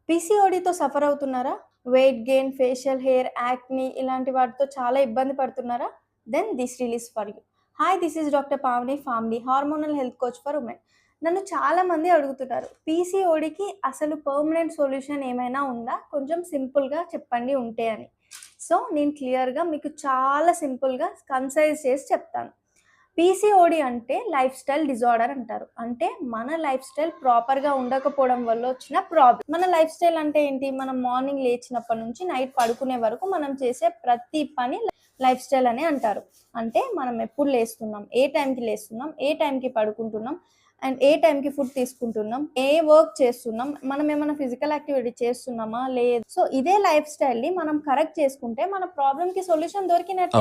పీసీఓడీతో suffer అవుతున్నారా? Weight gain, facial hair, acne ఇలాంటి వాటితో చాలా ఇబ్బంది పడుతున్నారా? Then this reel is for you. Hi, this is doctor Pavani family hormonal health coach for women. నన్ను చాలామంది అడుగుతున్నారు, పీసీఓడీకి అసలు పర్మనెంట్ సొల్యూషన్ ఏమైనా ఉందా? కొంచెం సింపుల్‌గా చెప్పండి ఉంటే అని. సో, నేను క్లియర్‌గా మీకు చాలా సింపుల్‌గా కన్సైజ్ చేసి చెప్తాను. పీసీఓడీ అంటే లైఫ్ స్టైల్ డిజార్డర్ అంటారు. అంటే మన లైఫ్ స్టైల్ ప్రాపర్‌గా ఉండకపోవడం వల్ల వచ్చిన ప్రాబ్లమ్. మన లైఫ్ స్టైల్ అంటే ఏంటి? మనం మార్నింగ్ లేచినప్పటి నుంచి నైట్ పడుకునే వరకు మనం చేసే ప్రతి పని లైఫ్ స్టైల్ అనే అంటారు. అంటే మనం ఎప్పుడు లేస్తున్నాం, ఏ టైంకి లేస్తున్నాం, ఏ టైంకి పడుకుంటున్నాం అండ్ ఏ టైంకి ఫుడ్ తీసుకుంటున్నాం, ఏ వర్క్ చేస్తున్నాం, మనం ఏమైనా ఫిజికల్ యాక్టివిటీ చేస్తున్నామా లేదు. సో ఇదే లైఫ్ స్టైల్‌ని మనం కరెక్ట్ చేసుకుంటే మన ప్రాబ్లమ్‌కి సొల్యూషన్ దొరికినట్టే.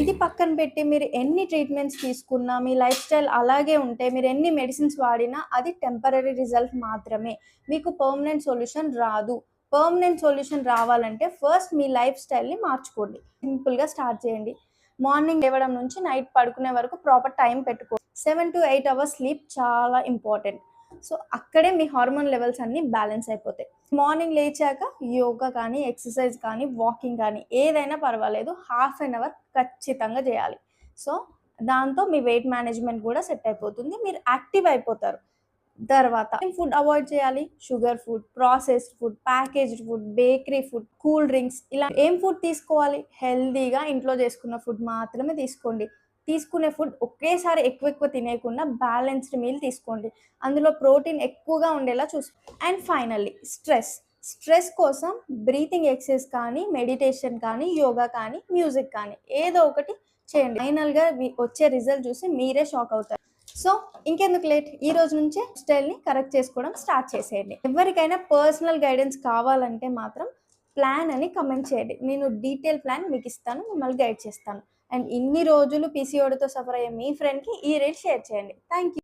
ఇది పక్కన పెట్టి మీరు ఎన్ని ట్రీట్మెంట్స్ తీసుకున్నా, మీ లైఫ్ స్టైల్ అలాగే ఉంటే, మీరు ఎన్ని మెడిసిన్స్ వాడినా అది టెంపరరీ రిజల్ట్ మాత్రమే. మీకు పర్మనెంట్ సొల్యూషన్ రాదు. పర్మనెంట్ సొల్యూషన్ రావాలంటే ఫస్ట్ మీ లైఫ్ స్టైల్‌ని మార్చుకోండి. సింపుల్‌గా స్టార్ట్ చేయండి. మార్నింగ్ లేవడం నుంచి నైట్ పడుకునే వరకు ప్రాపర్ టైం పెట్టుకోండి. 7-8 అవర్స్ స్లీప్ చాలా ఇంపార్టెంట్. సో అక్కడే మీ హార్మోన్ లెవెల్స్ అన్నీ బ్యాలెన్స్ అయిపోతాయి. మార్నింగ్ లేచాక యోగా కానీ, ఎక్సర్సైజ్ కానీ, వాకింగ్ కానీ ఏదైనా పర్వాలేదు. హాఫ్ అన్ అవర్ ఖచ్చితంగా చేయాలి. సో దాంతో మీ వెయిట్ మేనేజ్మెంట్ కూడా సెట్ అయిపోతుంది. మీరు యాక్టివ్ అయిపోతారు. తర్వాత ఫుడ్ అవాయిడ్ చేయాలి. Sugar food, processed food, packaged food, bakery food, cool drinks ఇలా ఏం ఫుడ్ తీసుకోవాలి? హెల్తీగా ఇంట్లో చేసుకున్న ఫుడ్ మాత్రమే తీసుకోండి. తీసుకునే ఫుడ్ ఒకేసారి ఎక్కువ తినేయకుండా బ్యాలెన్స్డ్ మీల్ తీసుకోండి. అందులో ప్రోటీన్ ఎక్కువగా ఉండేలా చూసుకోండి. అండ్ ఫైనల్లీ స్ట్రెస్ కోసం బ్రీతింగ్ ఎక్సర్సైజ్ కానీ, మెడిటేషన్ కానీ, యోగా కానీ, మ్యూజిక్ కానీ ఏదో ఒకటి చేయండి. ఫైనల్‌గా వచ్చే రిజల్ట్ చూసి మీరే షాక్ అవుతారు. సో ఇంకెందుకు లేట్, ఈ రోజు నుంచే స్టైల్‌ని కరెక్ట్ చేసుకోవడం స్టార్ట్ చేసేయండి. ఎవరికైనా పర్సనల్ గైడెన్స్ కావాలంటే మాత్రం ప్లాన్ అని కమెంట్ చేయండి. నేను డీటెయిల్ ప్లాన్ మీకు ఇస్తాను. మిమ్మల్ని గైడ్ చేస్తాను. అండ్ ఇన్ని రోజులు పీసీఓడీతో సఫర్ అయ్యే మీ ఫ్రెండ్‌కి ఈ రీల్ షేర్ చేయండి. Thank you.